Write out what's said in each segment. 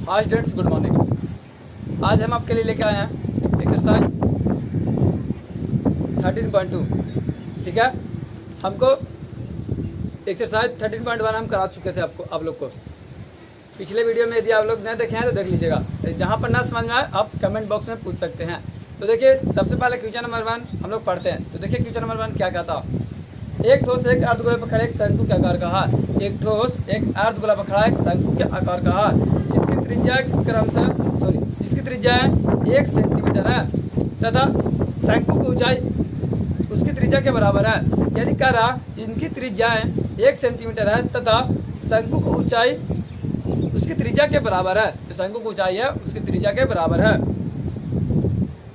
Hi students, good morning. आज हम आपके लिए लेके आए हैं एक्सरसाइज 13.2। ठीक है, हमको एक्सरसाइज 13.1 हम करा चुके थे आपको, आप लोग को पिछले वीडियो में। यदि आप लोग नहीं देखे हैं तो देख लीजिएगा। जहाँ पर ना समझ में आए आप कमेंट बॉक्स में पूछ सकते हैं। तो देखिए, सबसे पहले क्वेश्चन नंबर 1 हम लोग पढ़ते हैं। तो देखिए क्वेश्चन नंबर 1 क्या कहता है। एक ठोस एक अर्धगोले पर खड़ा एक शंकु के आकार का है। एक ठोस एक अर्धगोला पर खड़ा एक शंकु के आकार का है, जिसकी त्रिज्या जिसकी त्रिज्या 1 सेंटीमीटर है तथा शंकु की ऊंचाई उसकी त्रिज्या के बराबर है। यदि कह रहा इनकी त्रिज्या 1 सेंटीमीटर है तथा शंकु की ऊंचाई उसकी त्रिज्या के बराबर है। तो शंकु की ऊंचाई है उसकी त्रिज्या के बराबर है।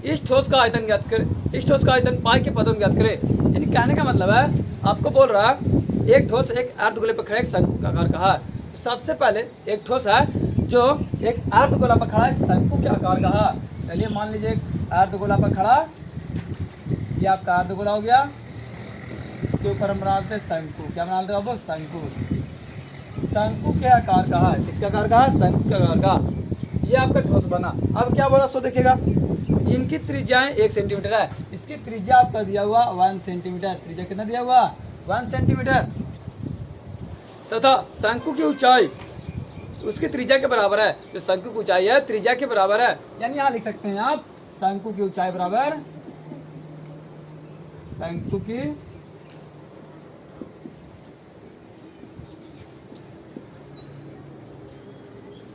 इस ठोस का आयतन ज्ञात करें। इस ठोस का आयतन पाई के पदों में ज्ञात करें। यानी कहने का मतलब है, आपको बोल रहा है एक ठोस एक अर्धगोले पर खड़ा एक शंकु का आकार का है। तो सबसे पहले एक ठोस है जो एक अर्धगोला पर खड़ा है शंकु के आकार का है। चलिए मान लीजिए एक अर्धगोला पर खड़ा, ये आपका अर्धगोला हो गया। इसके ऊपर हम बनाते हैं शंकु। क्या बनाते हैं? शंकु। शंकु के आकार का है। किसका आकार का है? शंकु के आकार का। ये आपका ठोस बना। अब क्या बोला सो देखिएगा, जिनकी त्रिज्याएं 1 सेंटीमीटर है। इसकी त्रिज्या आपका दिया हुआ 1 सेंटीमीटर। त्रिज्या कितना दिया हुआ? 1 सेंटीमीटर। तथा शंकु की ऊंचाई उसकी त्रिज्या के बराबर है। जो शंकु की ऊंचाई है त्रिज्या के बराबर है। यानी यहाँ लिख सकते हैं आप शंकु की ऊंचाई बराबर शंकु की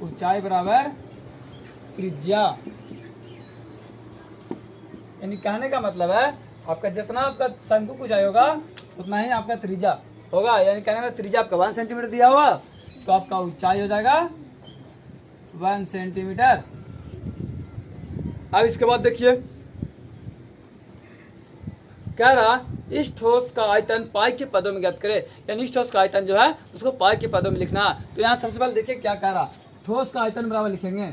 ऊंचाई बराबर त्रिज्या। यानी कहने का मतलब है, आपका जितना आपका शंकु की ऊंचाई होगा उतना ही आपका त्रिज्या होगा। यानी कहने का त्रिज्या आपका 1 सेंटीमीटर दिया हुआ, तो आपका ऊंचाई हो जाएगा 1 सेंटीमीटर। अब इसके बाद देखिए, कह रहा इस ठोस का आयतन पाई के पदों में ज्ञात करे। यानी इस ठोस का आयतन जो है उसको पाई के पदों में लिखना। तो यहाँ सबसे पहले देखिए क्या कह रहा, ठोस का आयतन बराबर लिखेंगे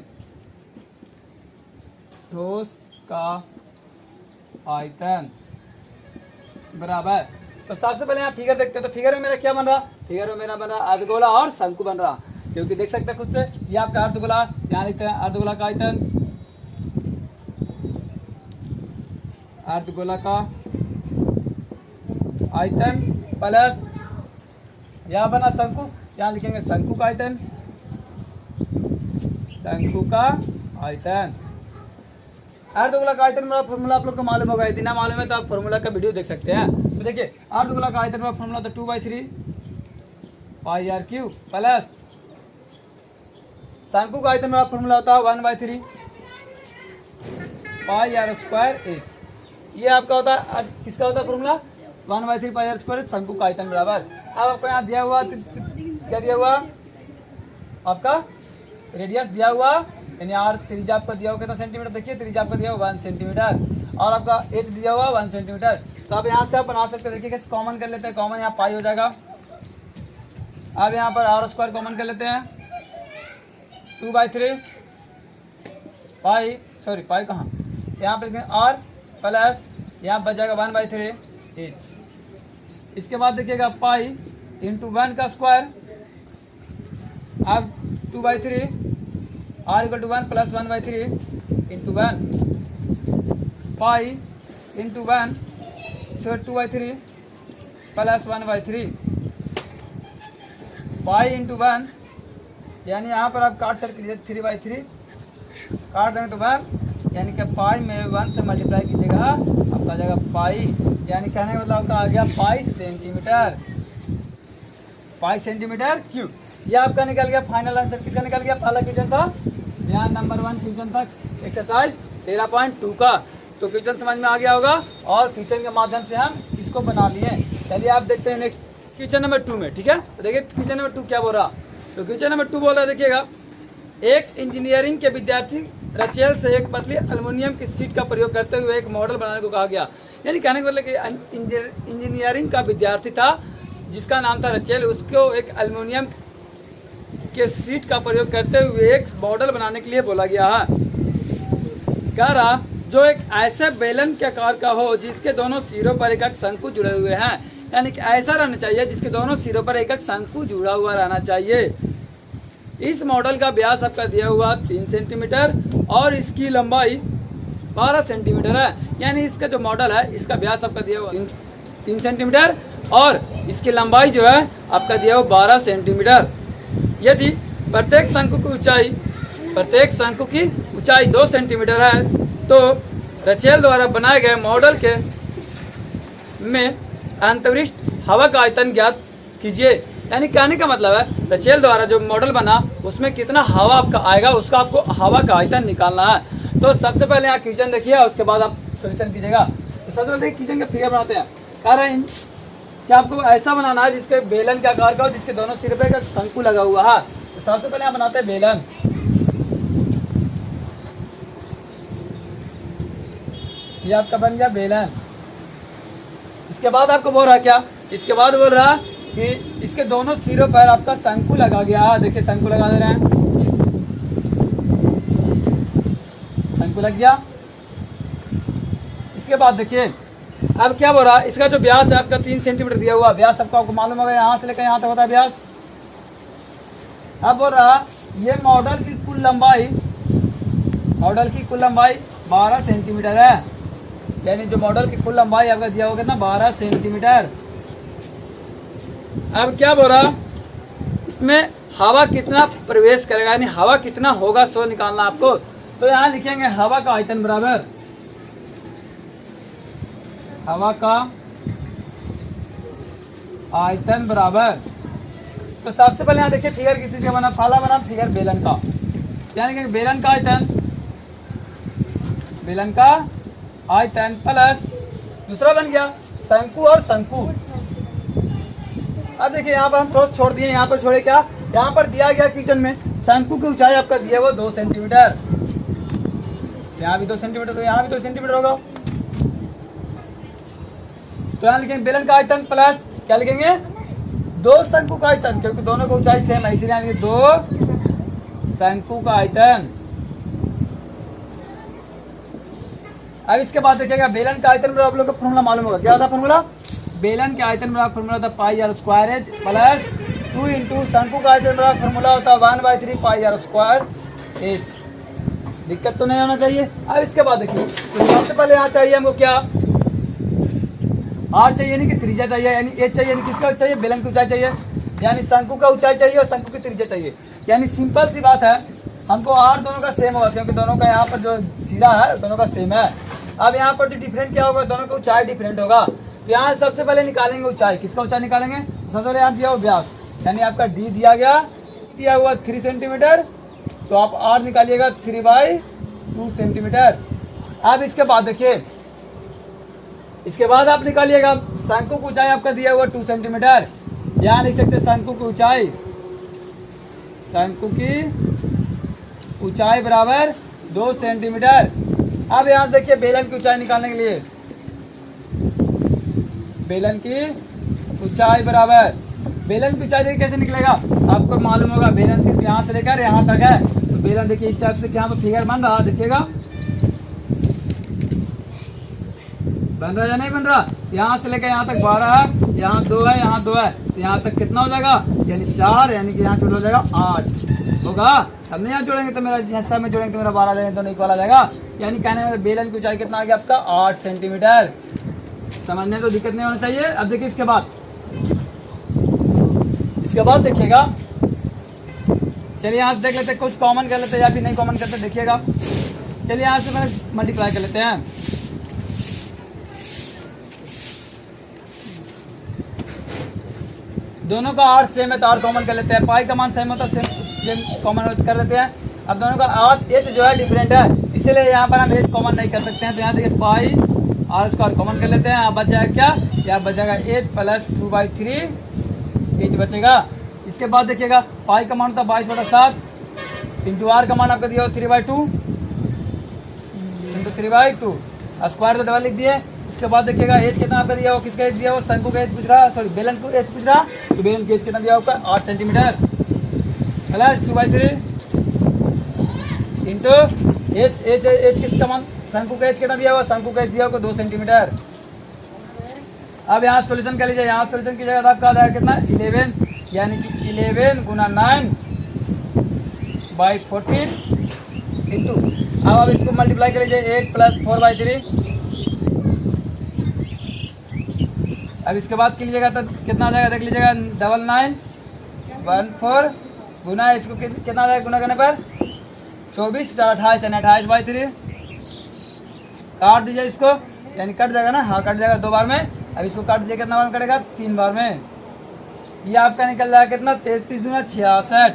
ठोस का आयतन बराबर। तो सबसे पहले यहाँ फिगर देखते हैं। तो फिगर में मेरा क्या बन रहा? फिगर में मेरा बन रहा अर्धगोला और शंकु बन रहा, क्योंकि देख सकते हैं खुद से। ये आपका अर्धगोला, यहाँ लिखते हैं अर्धगोला का आयतन, अर्धगोला का आयतन प्लस यहाँ बना शंकु, यहाँ लिखेंगे शंकु का आयतन, शंकु का आयतन। अर्धगोला का आयतन वाला फॉर्मूला आप लोग को मालूम होगा। यदि ना मालूम है तो आप फॉर्मूला का वीडियो देख सकते हैं। तो देखिए, अर्धगोला का आयतन वाला फॉर्मूला तो 2/3 पाई आर क्यूब प्लस शंकु का आयतन वाला फॉर्मूला होता है 1/3 पाई आर स्क्वायर एच। ये आपका होता है, किसका होता है फॉर्मूला? 1/3 पाई आर स्क्वायर शंकु का आयतन बराबर। अब आपको यहाँ दिया हुआ क्या दिया हुआ? आपका रेडियस दिया हुआ, यानी आर त्रिज्या आपका दिया हुआ कितना सेंटीमीटर? देखिए त्रिज्या आपका दिया हुआ 1 सेंटीमीटर और आपका एच दिया हुआ 1 सेंटीमीटर। तो अब यहाँ से आप बना सकते हैं। देखिए कैसे कॉमन कर लेते हैं। कॉमन यहाँ पाई हो जाएगा। अब यहाँ पर आर स्क्वायर कॉमन कर लेते हैं। 2/3 पाई, सॉरी पाई कहाँ, यहाँ पर आर प्लस यहाँ बच जाएगा 1/3 एच। इसके बाद देखिएगा पाई इंटू 1 का स्क्वायर। अब 2/3 are equal to 1 plus 1/3 into 1 pi into 1 so 2/3 plus 1/3 pi into 1। यानी यहाँ पर आप काट सकते कीजिए 3/3 काट देंगे तो बार, यानी कि पाई में 1 से मल्टीप्लाई कीजिएगा आपका आ जाएगा पाई। यानी कहने का मतलब आपका आ गया पाई सेंटीमीटर, पाई सेंटीमीटर क्यूब। ये आपका निकल गया फाइनल आंसर। किसका निकल गया? पहला क्वेश्चन था, यहाँ नंबर 1 क्वेश्चन था एक्सरसाइज 13.2 का। तो क्वेश्चन समझ में आ गया होगा और क्वेश्चन के माध्यम से हम इसको बना लिए। चलिए आप देखते हैं नेक्स्ट क्वेश्चन नंबर 2 में। ठीक है, तो देखिए क्वेश्चन नंबर 2 क्या बोल रहा। तो क्वेश्चन नंबर 2 बोल रहा है, देखिएगा, एक इंजीनियरिंग के विद्यार्थी रचेल से एक पतली एल्युमिनियम की सीट का प्रयोग करते हुए एक मॉडल बनाने को कहा गया। यानी कहने का मतलब कि इंजीनियरिंग का विद्यार्थी था जिसका नाम था रचेल, उसको एक एल्युमिनियम के सीट का प्रयोग करते हुए एक मॉडल बनाने के लिए बोला गया है। कह रहा जो एक ऐसे बेलन के आकार का हो जिसके दोनों सिरों पर एक एक शंकु जुड़े हुए हैं। यानी कि ऐसा रहना चाहिए जिसके दोनों सिरों पर एक एक शंकु जुड़ा हुआ रहना चाहिए। इस मॉडल का व्यास आपका दिया हुआ 3 सेंटीमीटर और इसकी लंबाई 12 सेंटीमीटर है। यानी इसका जो मॉडल है इसका व्यास आपका दिया हुआ 3 सेंटीमीटर और इसकी लंबाई जो है आपका दिया हुआ 12 सेंटीमीटर। यदि प्रत्येक शंकु की ऊंचाई 2 सेंटीमीटर है तो रचेल द्वारा बनाए गए मॉडल के में अंतरिक्ष हवा का आयतन ज्ञात कीजिए। यानी कहने का मतलब है रचेल द्वारा जो मॉडल बना उसमें कितना हवा आपका आएगा, उसका आपको हवा का आयतन निकालना है। तो सबसे पहले यहाँ क्वेश्चन देखिए, उसके बाद आप सोल्यूशन कीजिएगा। तो सबसे पहले क्वेश्चन का फिगर बनाते हैं। कह रहे हैं कि आपको ऐसा बनाना है जिसके बेलन के आकार का हो, जिसके दोनों सिर पे का शंकु लगा हुआ है। तो सबसे पहले आप बनाते हैं बेलन। ये आपका बन गया बेलन। इसके बाद आपको बोल रहा क्या, इसके बाद बोल रहा कि इसके दोनों सिरों पर आपका शंकु लगा गया है। देखिए शंकु लगा दे रहे हैं, शंकु लग गया। इसके बाद देखिए अब क्या बोल रहा है, इसका जो व्यास है आपका 3 सेंटीमीटर दिया हुआ। व्यास आपको मालूम होगा यहाँ से लेकर यहाँ तक होता है व्यास। अब बोल रहा ये मॉडल की कुल लंबाई 12 सेंटीमीटर है। यानी जो मॉडल की कुल लंबाई आपका दिया होगा ना 12 सेंटीमीटर। अब क्या बोल रहा, इसमें हवा कितना प्रवेश करेगा, यानी हवा कितना होगा सो निकालना आपको। तो यहाँ लिखेंगे हवा का आयतन बराबर तो सबसे पहले यहाँ देखिए फिगर किस चीज का बना, फाला बना फिगर बेलन का। यानी कि बेलन का आयतन प्लस दूसरा बन गया शंकु और शंकु। अब देखिए यहाँ पर हम थोड़ा छोड़ दिए, यहाँ पर छोड़े क्या, यहाँ पर दिया गया क्वेश्चन में शंकु की ऊंचाई आपका दिया वो 2 सेंटीमीटर। यहाँ भी 2 सेंटीमीटर, तो यहाँ भी 2 सेंटीमीटर होगा। तो यहाँ लिखेंगे बेलन का आयतन प्लस क्या लिखेंगे 2 शंकु का आयतन, क्योंकि दोनों का ऊंचाई सेम है इसीलिए 2 शंकु का आयतन। अब इसके बाद देखिएगा बेलन का आयतन बराबर आप लोगों को फॉर्मूला मालूम होगा। क्या होता है फॉर्मूला, बेलन के आयतन बराबर फॉर्मूला होता है pi r square h plus 2 into शंकु का आयतन बराबर फॉर्मूला होता है 1/3 पाई आर स्क्वायर एच। दिक्कत तो नहीं होना चाहिए। अब इसके बाद देखिए तो सबसे पहले यहाँ चाहिए हमको क्या, आर चाहिए यानी कि त्रिज्या चाहिए, यानी एच चाहिए यानी किसका चाहिए, बेलन की ऊंचाई चाहिए, यानी शंकु का ऊंचाई चाहिए और शंकु की त्रिज्या चाहिए। यानी सिंपल सी बात है, हमको आर दोनों का सेम होगा क्योंकि दोनों का यहाँ पर जो सिरा है दोनों का सेम है। अब यहाँ पर जो डिफरेंट क्या होगा, दोनों का ऊंचाई डिफरेंट होगा। तो यहाँ सबसे पहले निकालेंगे ऊंचाई, किसका ऊंचाई निकालेंगे, सबसे पहले यहाँ दिया हुआ व्यास, यानी आपका डी दिया हुआ 3 सेंटीमीटर, तो आप आर निकालिएगा 3/2 सेंटीमीटर। अब इसके बाद देखिए, इसके बाद आप निकालिएगा शंकु की ऊंचाई आपका दिया हुआ 2 सेंटीमीटर। यहाँ लिख सकते शंकु की ऊंचाई बराबर 2 सेंटीमीटर। अब यहाँ देखिए बेलन की ऊंचाई निकालने के लिए, बेलन की ऊंचाई देखिए कैसे निकलेगा, आपको मालूम होगा बेलन सिर्फ यहाँ से लेकर यहाँ तक है। तो बेलन देखिए इस टाइप से यहाँ पर फिगर बन रहा, देखिएगा बन रहा या नहीं बन रहा। यहाँ से लेकर यहाँ तक 12 है, यहाँ 2 है, यहाँ 2 है, तो यहाँ तक कितना हो जाएगा, यानी 4, यानी कि यहाँ हो जाएगा 8 होगा। अब नहीं यहाँ जोड़ेंगे तो मेरा हिस्सा में जोड़ेंगे तो मेरा 12 जाएगा, दोनों इक्वल आ जाएगा। यानी कहने में बेलन की ऊंचाई कितना आ गया आपका 8 सेंटीमीटर। समझने तो दिक्कत नहीं होना चाहिए। अब देखिए इसके बाद देखिएगा, चलिए यहाँ से देख लेते हैं, कुछ कॉमन कर लेते हैं या फिर नहीं कॉमन करते देखिएगा। चलिए यहाँ से मैं मल्टीप्लाई कर लेते हैं। दोनों का आर सेम है तो आर कॉमन कर लेते हैं, पाई का मान सेम होता है सेम कॉमन कर लेते हैं। अब दोनों का आर एच जो है डिफरेंट है, इसीलिए यहाँ पर हम एच कॉमन नहीं कर सकते हैं। तो यहाँ देखिए पाई आर स्क्वायर कॉमन कर लेते हैं। यहाँ बच जाएगा क्या, यहाँ बच जाएगा एच प्लस 2/3 एच बचेगा। इसके बाद देखिएगा पाई का मान होता है 22/7 इंटू आर का मान आपका दिया हो 3/2 इंटू 3/2 स्क्वायर तो डबल लिख दिए। इसके बाद देखिएगा एच कितना आपका दिया हो, किसका एच दिया हो, शंकु का एच पूछ रहा, सॉरी बेलन को एच पूछ रहा, तो बेलन का एच कितना दिया होगा 8 सेंटीमीटर प्लस 2/3 इंटू एच किसका मान, शंकु का एच कितना दिया हुआ, शंकु का एच दिया होगा 2 सेंटीमीटर। अब यहाँ सोल्यूशन कर लीजिए, यहाँ सोल्यूशन कीजिएगा तो आपका आ जाएगा कितना 11, यानी कि 11 × 9 बाई 14 इंटू, अब आप इसको मल्टीप्लाई कर लीजिए 8 प्लस 4/3। अब इसके बाद कीजिएगा तो कितना आ जाएगा देख लीजिएगा, 9914 गुना इसको कितना आ जाएगा गुना करने पर 24 28 यानी 28/3। काट दीजिए इसको, यानी कट जाएगा ना, हाँ कट जाएगा 2 बार में। अब इसको काट दीजिए, कितना बार में कटेगा 3 बार में। ये आपका निकल जाएगा कितना 33 दूना 66,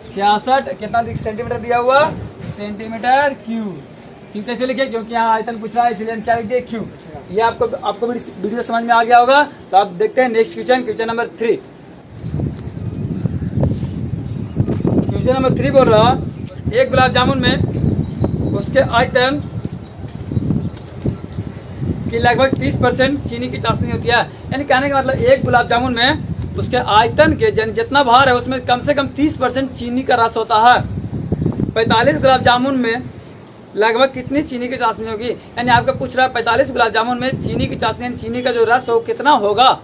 66 कितना सेंटीमीटर दिया हुआ, सेंटीमीटर क्यूब। क्यों कैसे लिखे, क्योंकि यहाँ आयतन पूछ रहा है इसलिए हम क्या लिखिए क्यूब। ये आपको वीडियो समझ में आ गया होगा। तो आप देखते हैं next question number 3। Question number 3 बोल रहा, एक गुलाब जामुन में उसके आयतन की लगभग 30% चीनी की चाशनी होती है। यानी कहने का मतलब एक गुलाब जामुन में उसके आयतन के जितना भार है उसमें कम से कम 30% चीनी का रस होता है। 45 गुलाब जामुन में लगभग कितनी चीनी की चाशनी होगी। यानी आपका पूछ रहा है 45 गुलाब जामुन में चीनी की चाशनी, यानी चीनी का जो रस हो कितना होगा।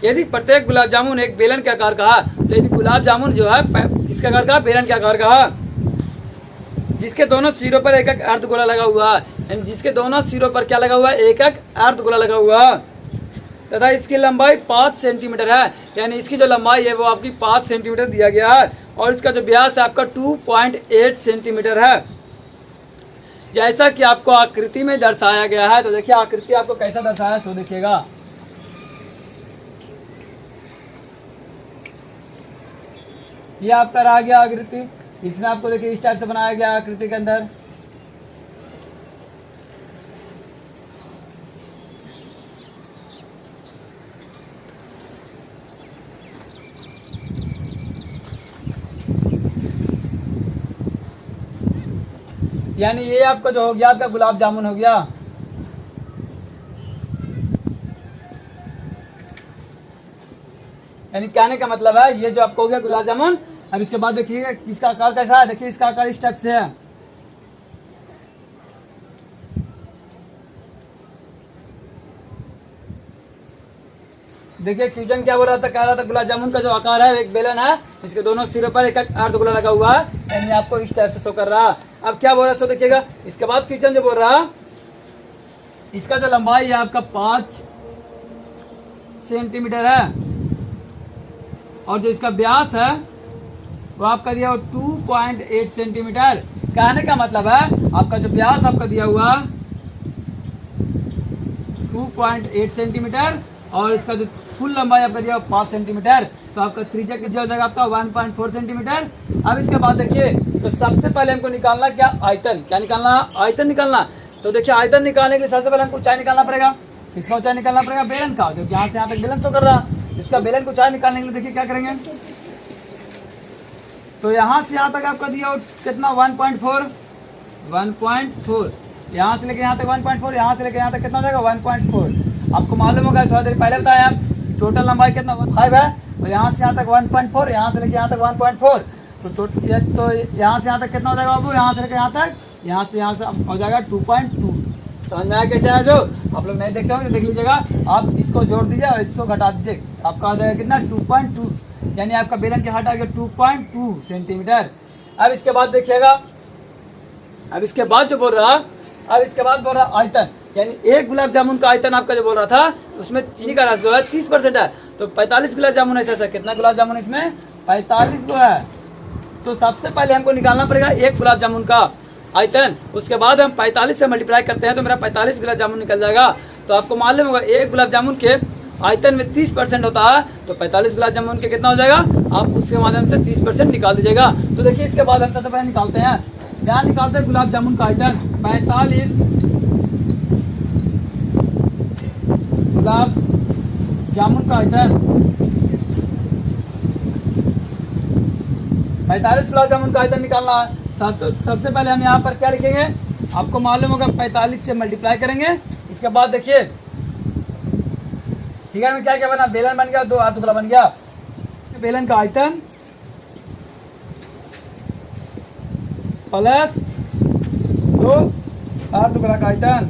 यदि प्रत्येक गुलाब जामुन एक बेलन के आकार का है, तो यदि गुलाब जामुन जो है किसके आकार का, बेलन के आकार का है, जिसके दोनों सिरों पर एक एक अर्धगोला लगा हुआ है, यानी जिसके दोनों सिरों पर क्या लगा हुआ है, एक एक अर्धगोला लगा हुआ है, तथा इसकी लंबाई 5 सेंटीमीटर है। यानी इसकी जो लंबाई है वो आपकी 5 सेंटीमीटर दिया गया है, और इसका जो व्यास है आपका 2.8 सेंटीमीटर है, जैसा कि आपको आकृति में दर्शाया गया है। तो देखिए आकृति आपको कैसा दर्शाया है, सो देखिएगा। ये आपका रह गया आकृति, इसमें आपको देखिए इस टाइप से बनाया गया आकृति के अंदर। यानी ये आपका जो हो गया आपका गुलाब जामुन हो गया। यानी कहने का मतलब है ये जो आपको हो गया गुलाब जामुन। अब इसके बाद देखिएगा इसका आकार कैसा है, देखिए इसका आकार इस टाइप से है। देखिए क्वेश्चन क्या बोल रहा था, कह रहा था गुलाब जामुन का जो आकार है एक बेलन है, इसके दोनों सिरों पर एक अर्धगोला लगा हुआ है, यानी आपको इस टाइप से शो कर रहा है। अब क्या बोल रहा है सो देखिएगा। इसके बाद क्वेश्चन जो बोल रहा है, इसका जो लंबाई है आपका 5 सेंटीमीटर है, और जो इसका व्यास है वो आपका दिया हुआ 2.8 सेंटीमीटर। कहने का मतलब है आपका जो व्यास आपका दिया हुआ 2.8 सेंटीमीटर, और इसका जो कुल लंबाई आपका दिया 5 सेंटीमीटर, तो आपका त्रिज्या कितना हो जाएगा आपका 1.4 सेंटीमीटर। अब इसके बाद देखिए, तो सबसे पहले हमको निकालना क्या, आयतन। क्या निकालना, आयतन निकालना। तो देखिए आयतन निकालने के लिए सबसे पहले हमको ऊंचाई निकालना पड़ेगा। किसका ऊंचाई निकालना पड़ेगा, बेलन का, क्योंकि यहाँ से यहाँ तक बेलन शो कर रहा है। इसका बेलन को ऊंचाई निकालने के लिए देखिए क्या करेंगे, तो यहाँ से यहाँ तक आपका दिया कितना 1.4, यहाँ से लेके यहाँ तक 1.4, यहाँ से लेके यहाँ तक कितना हो जाएगा 1.4। आपको मालूम होगा थोड़ा देर पहले बताया, टोटल लंबाई कितना 5 है, तो यहाँ से यहाँ तक 1.4, यहाँ से लेके यहाँ तक 1.4, तो यहाँ से यहाँ तक कितना हो जाएगा बाबू, यहाँ से लेके यहाँ तक, यहाँ से हो जाएगा 2.2। समझ में आया कैसे है, जो आप लोग नहीं देखते होंगे देख लीजिएगा। आप इसको जोड़ दीजिए और इसको घटा दीजिए, आपका आ जाएगा कितना 2.2, यानी आपका बेलन के हाथ आ गया 2.2 सेंटीमीटर। अब इसके बाद देखिएगा, अब इसके बाद जो बोल रहा, अब इसके बाद बोल रहा आयतन, यानी एक गुलाब जामुन का आयतन आपका जो बोल रहा था उसमें चीनी का रस जो है 30% है, तो 45 गुलाब जामुन ऐसा कितना गुलाब जामुन इसमें 45 गो है। तो सबसे पहले हमको निकालना पड़ेगा एक गुलाब जामुन का आयतन, उसके बाद हम 45 से मल्टीप्लाई करते हैं तो मेरा 45 गुलाब जामुन निकल जाएगा। तो आपको मालूम होगा एक गुलाब जामुन के आयतन में 30% होता है, तो 45 गुलाब जामुन के कितना हो जाएगा, आप उसके माध्यम से 30% निकाल दीजिएगा। तो देखिए इसके बाद हम सबसे पहले निकालते हैं, क्या निकालते हैं, गुलाब जामुन का आयतन 45 गुलाब जामुन का आयतन, 45 गुलाब जामुन का आयतन निकालना है। सबसे पहले हम यहाँ पर क्या लिखेंगे, आपको मालूम होगा 45 से मल्टीप्लाई करेंगे। इसके बाद देखिए फिगर में क्या क्या बना, बेलन बन गया, 2 अर्धगोला बन गया। बेलन का आयतन प्लस 2 अर्धगोला का आयतन,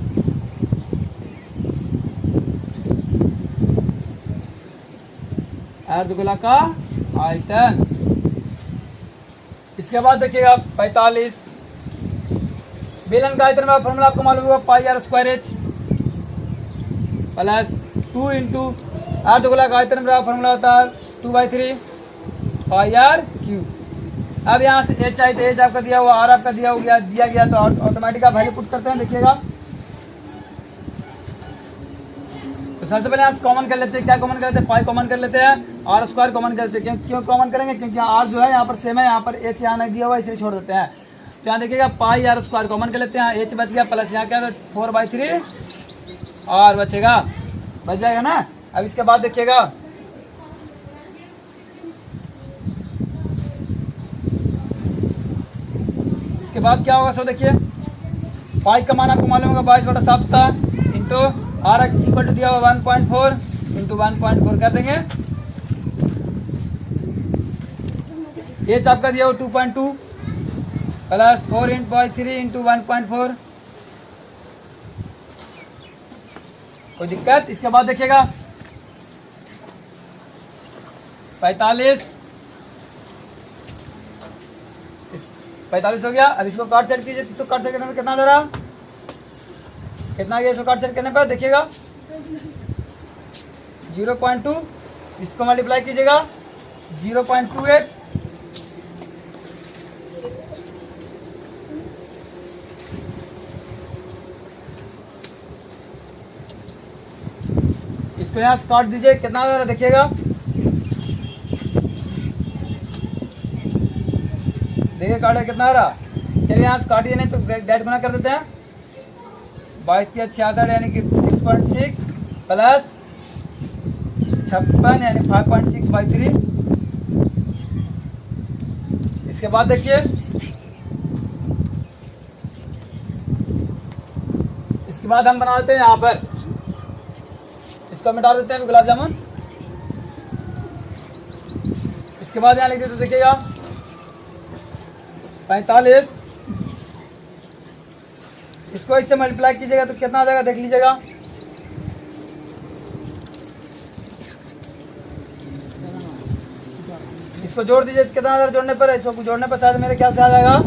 अर्धगोला का आयतन। इसके बाद देखिएगा 45 बेलन का आयतन का फॉर्मूला आपको मालूम होगा pi r square h plus 2 into अर्धगोला का आयतन का फॉर्मूला होता है 2/3 पाई आर क्यू। अब यहाँ से एच आई तो एच आपका दिया हुआ, आर आपका दिया गया तो ऑटोमेटिक आप वैल्यू पुट करते हैं। देखिएगा तो सबसे पहले यहाँ कॉमन कर लेते हैं। क्या कॉमन कर लेते हैं? पाई कॉमन कर लेते हैं, आर स्क्वायर कॉमन कर लेते हैं। क्यों कॉमन करेंगे? क्योंकि आर जो है यहाँ पर सेम है, यहाँ पर एच यहाँ नहीं दिया हुआ इसलिए छोड़ देते हैं। तो यहाँ देखिएगा पाई आर स्क्वायर कॉमन कर लेते हैं, एच बच गया प्लस यहाँ क्या 4/3 आर बच जाएगा ना। अब इसके बाद देखिएगा इसके बाद क्या होगा। सो देखिए पाई का मान आपको मालूम होगा 22/7 था इंटू आर इक्वल टू दिया हुआ 1.4 इंटू 1.4 कर देंगे। एच आपका दिया हुआ 2.2 प्लस 4/3 इंटू 1.4। कोई दिक्कत? इसके बाद देखिएगा 45 हो गया। अब इसको काट सेट कीजिए। इसको काट सेट करने में कितना दे रहा, कितना गया? इसको काट सेट करने पर देखिएगा 0.2, इसको मल्टीप्लाई कीजिएगा 0.28 इसको यहाँ से काट दीजिए। कितना आ रहा है देखिएगा, देखिए काट कितना आ रहा। चलिए यहाँ से काटिए, नहीं तो डायरेक्ट गुना कर देते हैं। 22 या 66 यानी कि 6.6 प्लस 56 यानी 5.6/3। इसके बाद देखिए इसके बाद हम बना देते हैं यहाँ पर, इसको मिटा देते हैं गुलाब जामुन। इसके बाद यहाँ लिख देते देखिएगा 45, इसको इससे मल्टीप्लाई कीजिएगा तो कितना आ जाएगा देख लीजिएगा। इसको जोड़ दीजिए, कितना आ जाएगा जोड़ने पर? इसको जोड़ने पर शायद मेरे ख्याल से आ जाएगा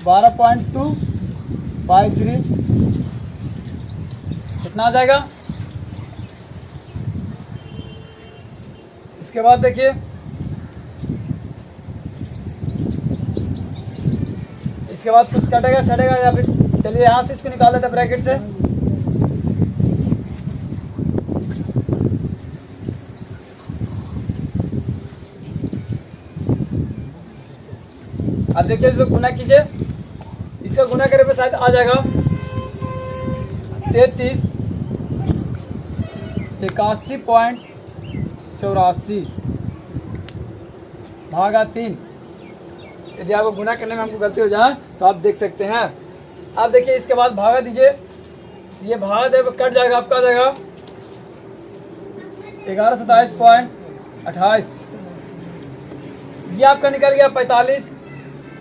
12.253। कितना आ जाएगा? इसके बाद देखिए इसके बाद कुछ कटेगा छटेगा या फिर चलिए यहाँ से इसको निकाल लेते हैं ब्रैकेट से। अब देखिए इसको गुना कीजिए, इसका गुना करे पे शायद आ जाएगा 33 81.84 भागा 3। यदि आपको गुना करने में हमको गलती हो जाए तो आप देख सकते हैं। अब देखिए इसके बाद भागा दीजिए, ये भागा दे कट जाएगा, आपका आ जाएगा 1127.28। ये आपका निकल गया 45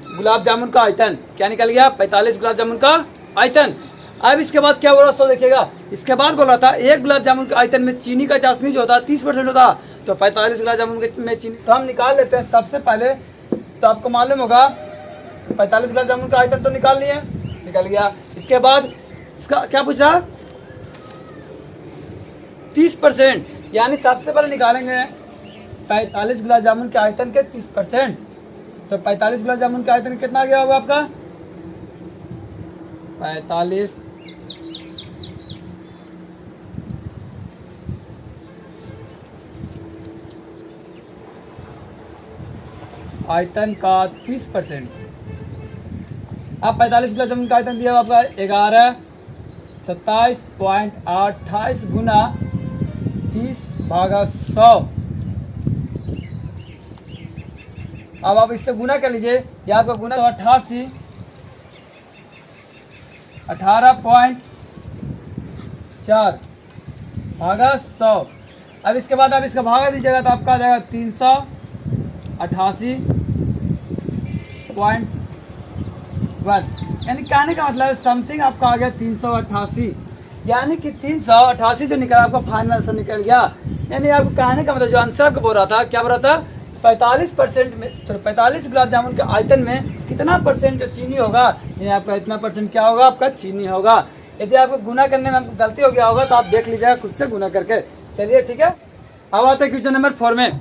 गुलाब जामुन का आयतन। क्या निकल गया? 45 गुलाब जामुन का आयतन। अब इसके बाद क्या बोला सो देखिएगा, इसके बाद बोला था एक गुलाब जामुन के आयतन में चीनी का चाशनी जो होता है 30% होता, तो 45 गुलाब जामुन में चीनी तो हम निकाल लेते हैं। सबसे पहले तो आपको मालूम होगा 45 गुलाब जामुन का आयतन तो निकाल लिए, निकल गया। इसके बाद इसका क्या पूछ रहा, 30%, यानी सबसे पहले निकालेंगे 45 गुलाब जामुन के आयतन के 30%। तो 45 गुलाब जामुन का आयतन कितना गया होगा आपका? 45 आयतन का 30%। अब 45 गुलाब जामुन का आयतन दिया आपका 1127.28 गुना 30/100। अब आप इससे गुना कर लीजिए, या आपका गुना तो 18.4/100। अब इसके बाद आप इसका भागा दीजिएगा तो आपका आ जाएगा 388.1, यानी कहने का मतलब समथिंग आपका आ गया 388। यानी कि 388 जो निकला आपका फाइनल आंसर निकल गया। यानी आपको कहने का मतलब जो आंसर आपको बोल रहा था, क्या बोल रहा था, 45% में 45 गुलाब जामुन के आयतन में कितना परसेंट जो चीनी होगा, यानी आपका इतना परसेंट क्या होगा, आपका चीनी होगा। यदि आपको गुना करने में आपको गलती हो गया होगा तो आप देख लीजिएगा खुद से गुना करके। चलिए ठीक है, अब आते हैं क्वेश्चन नंबर 4 में।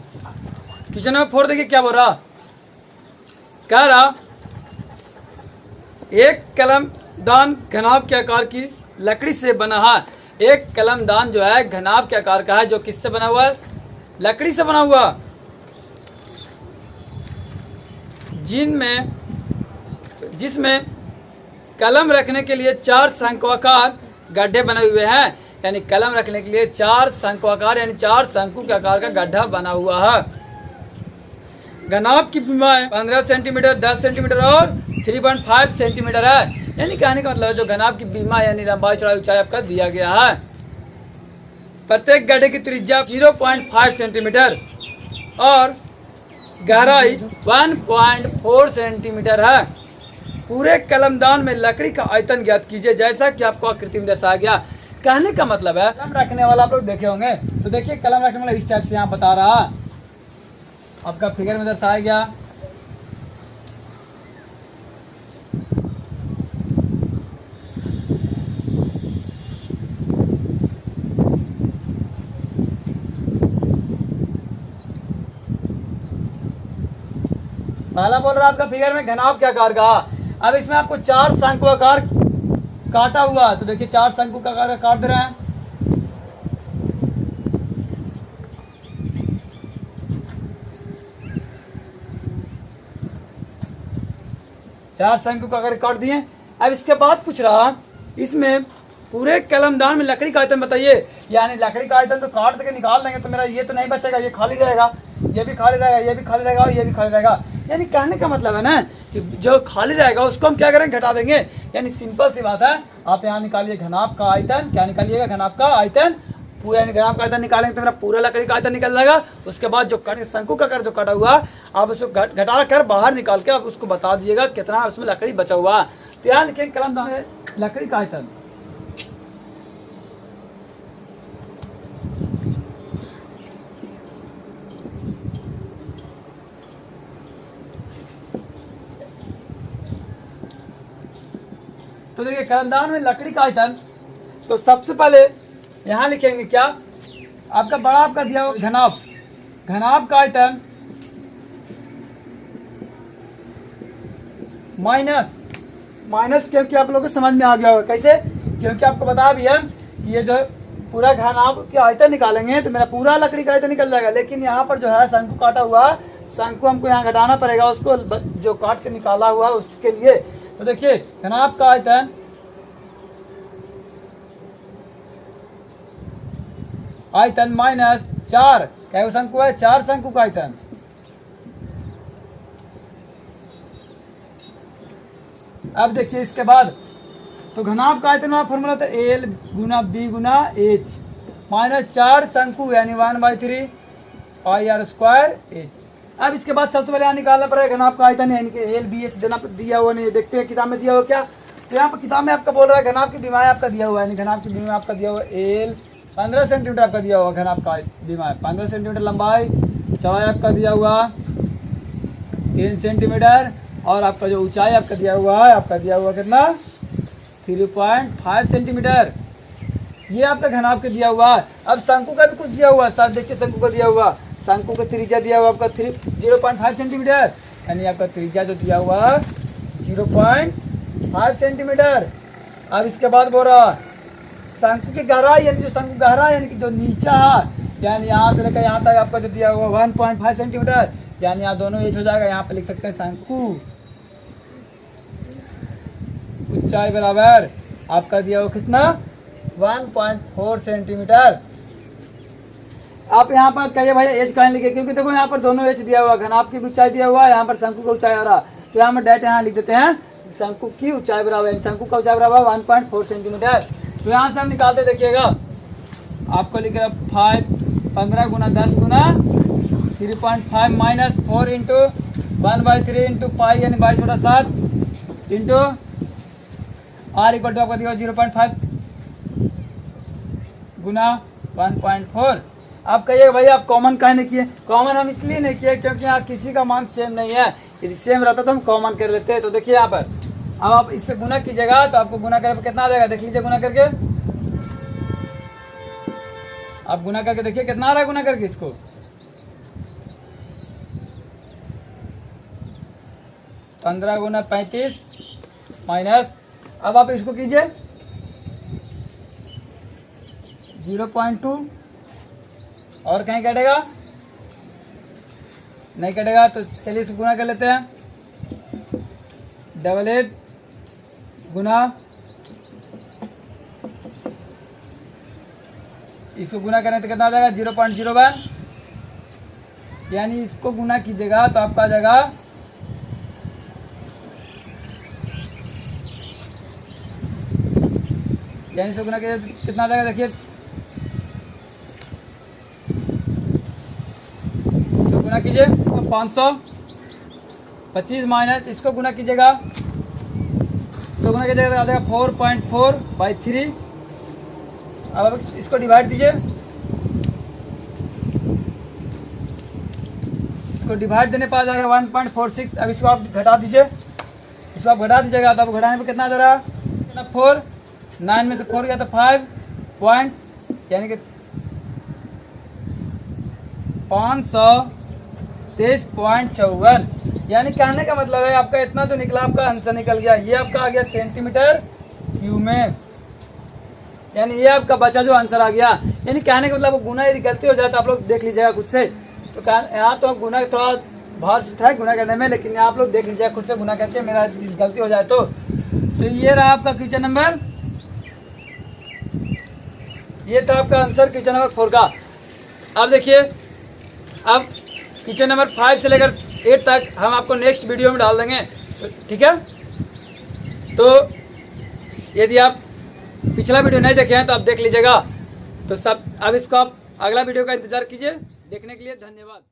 क्वेश्चन नंबर 4 देखिए क्या बोल रहा, कह रहा एक कलमदान घनाभ के आकार की लकड़ी से बना है। एक कलमदान जो है घनाभ के आकार का है, जो किससे बना हुआ है, लकड़ी से बना हुआ, जिसमें कलम रखने के लिए 4 शंक्वाकार गड्ढे बने हुए हैं। यानी कलम रखने के लिए 4 शंक्वाकार यानी 4 शंकु के आकार का गड्ढा बना हुआ है। घनाभ की बीमारी 15 सेंटीमीटर, 10 सेंटीमीटर और 3.5 सेंटीमीटर है। यानी कहने का मतलब है जो घनाभ की बीमा यानी लंबाई चौड़ाई ऊंचाई आपका दिया गया है। प्रत्येक गड्ढे की त्रिज्या 0.5 सेंटीमीटर और गहराई 1.4 सेंटीमीटर है। पूरे कलमदान में लकड़ी का आयतन ज्ञात कीजिए जैसा कि आपको आकृति में दर्शाया गया। कहने का मतलब है कलम रखने वाला आप लोग देखे होंगे, तो देखिए कलम रखने वाला इस टाइप से यहाँ बता रहा, आपका फिगर में दर्शाया गया। पहला बोल रहा आपका फिगर में घनाभ के आकार का। अब इसमें आपको 4 शंकु आकार काटा हुआ, तो देखिए 4 शंकु का आकार काट दे रहे हैं। चार शंकु का आकार काट दिए। अब इसके बाद पूछ रहा इसमें पूरे कलमदान में लकड़ी का आयतन बताइए। यानी लकड़ी का आयतन तो काट के निकाल देंगे तो मेरा ये तो नहीं बचेगा, ये खाली रहेगा, ये भी खाली रहेगा, ये भी खाली रहेगा और ये भी खाली रहेगा। यानी कहने का मतलब है ना कि जो खाली रहेगा उसको हम क्या करेंगे, घटा देंगे। यानी सिंपल सी बात है, आप यहाँ निकालिए घनाभ का आयतन, क्या निकालिएगा, घनाभ का आयतन। पूरा यानी घनाभ का आयतन निकालेंगे तो मेरा पूरा लकड़ी का आयतन निकल जाएगा। उसके बाद जो शंकु का कर जो कटा हुआ आप उसको घटा कर बाहर निकाल के आप उसको बता दीजिएगा कितना उसमें लकड़ी बचा हुआ। तो यहाँ लिखेंगे कलमदान में लकड़ी का आयतन। तो देखिए कलमदान में लकड़ी का आयतन, तो सबसे पहले यहां लिखेंगे क्या, आपका बड़ा आपका दिया हुआ घनाभ, घनाभ का आयतन माइनस क्योंकि आप लोगों को समझ में आ गया होगा कैसे, क्योंकि आपको बता भी है कि ये जो पूरा घनाभ के आयतन निकालेंगे तो मेरा पूरा लकड़ी का आयतन निकल जाएगा। लेकिन यहाँ पर जो है शंकु काटा हुआ, शंकु हमको यहाँ घटाना पड़ेगा, उसको जो काट के निकाला हुआ उसके लिए। तो देखिए घनाभ का आयतन माइनस 4, क्या शंकु है, 4 शंकु का आयतन। अब देखिए इसके बाद तो घनाभ का आयतन वाला फॉर्मूला था एल गुना बी गुना एच माइनस 4 शंकु यानी 1/3 पाई आर स्क्वायर एच। अब इसके बाद सबसे पहले यहाँ निकालना पड़ेगा घनाभ का आयतन, यानी कि एल बी एच देना दिया हुआ नहीं, देखते हैं किताब में दिया हुआ क्या। तो यहाँ पर किताब में आपका बोल रहा है घनाभ की बीमारी आपका दिया हुआ है, यानी घनाभ की बीमारी आपका दिया हुआ एल 15 सेंटीमीटर आपका दिया हुआ, घनाभ का बीमारी 15 सेंटीमीटर लंबाई, चौड़ाई आपका दिया हुआ 3 सेंटीमीटर और आपका जो ऊंचाई आपका दिया हुआ है, आपका दिया हुआ कितना 3.5 सेंटीमीटर। ये आपका घनाभ का दिया हुआ है। अब शंकु का भी कुछ दिया हुआ है, देखिए शंकु का दिया हुआ, शंकु का त्रिज्या दिया हुआ आपका 0.5 सेंटीमीटर, यानी आपका त्रिज्या जो दिया हुआ 0.5 सेंटीमीटर। अब इसके बाद बोल रहा शंकु की गहराई, यानी जो शंकु गहराई यानी कि जो नीचा है, यानी यहाँ से लेकर यहाँ तक आपका जो दिया हुआ 1.5 सेंटीमीटर, यानी यहाँ दोनों एच हो जाएगा। यहाँ पे लिख सकते हैं शंकु ऊंचाई बराबर आपका दिया हुआ कितना 1.4 सेंटीमीटर। आप यहाँ पर कहिए भाई एच कहीं लिखे, क्योंकि देखो यहाँ पर दोनों एच दिया हुआ, घनाभ की ऊंचाई दिया हुआ है, यहाँ पर शंकु का ऊंचाई आ रहा, तो यहाँ पर डायरेक्ट यहाँ लिख देते हैं शंकु की ऊंचाई बराबर, शंकु का ऊंचाई बराबर 1.4 सेंटीमीटर। तो यहाँ से हम निकालते देखिएगा, आपको लिख रहा 15 गुना 10 गुना 3.5 माइनस 4 इंटू 1/3 इंटू पाई यानी 22/7 इंटू आर इक्वल टू आपका दिया 0.5 गुना 1.4। आप कहिए भाई आप कॉमन काहे नहीं किए? कॉमन हम इसलिए नहीं किए क्योंकि यहाँ किसी का मान सेम नहीं है। यदि सेम रहता तो हम कॉमन कर लेते। तो देखिए यहाँ पर अब आप इससे गुना कीजिएगा तो आपको गुना करने पर कितना आ जाएगा, देख लीजिए गुना करके। आप गुना करके देखिए कितना आ रहा है गुना करके इसको। 15 गुना 35 माइनस, अब आप इसको कीजिए 0.2 और कहीं कटेगा नहीं कटेगा तो चलिए इसको गुना कर लेते हैं। 88 गुना, इसको गुना करें तो कितना आ जाएगा 0.01, यानी इसको गुना कीजिएगा तो आपका आ जाएगा यानी इसको गुना कीजिए तो कितना आ जाएगा, देखिए इसको गुना कीजिए तो 525 माइनस इसको गुना कीजिएगा, इसको गुना कीजिएगा तो आ जाएगा 4.4/3। अब इसको डिवाइड दीजिए, इसको डिवाइड देने पर आ जाएगा 1.46। अब इसको आप घटा दीजिए, इसको आप घटा दीजिएगा तो अब घटाने पर कितना आ जा रहा है, कितना 4, 9 में से 4 गया तो 5 पॉइंट, यानी कि 523.54। यानी कहने का मतलब है आपका इतना जो निकला आपका आंसर निकल गया, ये आपका आ गया सेंटीमीटर क्यूब में, यानी ये आपका बचा जो आंसर आ गया। यानी कहने का मतलब गुना यदि गलती हो जाए तो आप लोग देख लीजिएगा खुद से। तो यहाँ तो गुना थोड़ा भार था गुना करने में, लेकिन आप लोग देख लीजिएगा खुद से गुना करके, मेरा गलती हो जाए तो ये रहा आपका क्वेश्चन नंबर, ये था आपका आंसर क्वेश्चन नंबर 4 का। अब देखिए अब क्वेश्चन नंबर 5 से लेकर 8 तक हम आपको नेक्स्ट वीडियो में डाल देंगे, ठीक है। तो यदि आप पिछला वीडियो नहीं देखे हैं तो आप देख लीजिएगा। तो सब अब इसको आप अगला वीडियो का इंतजार कीजिए। देखने के लिए धन्यवाद।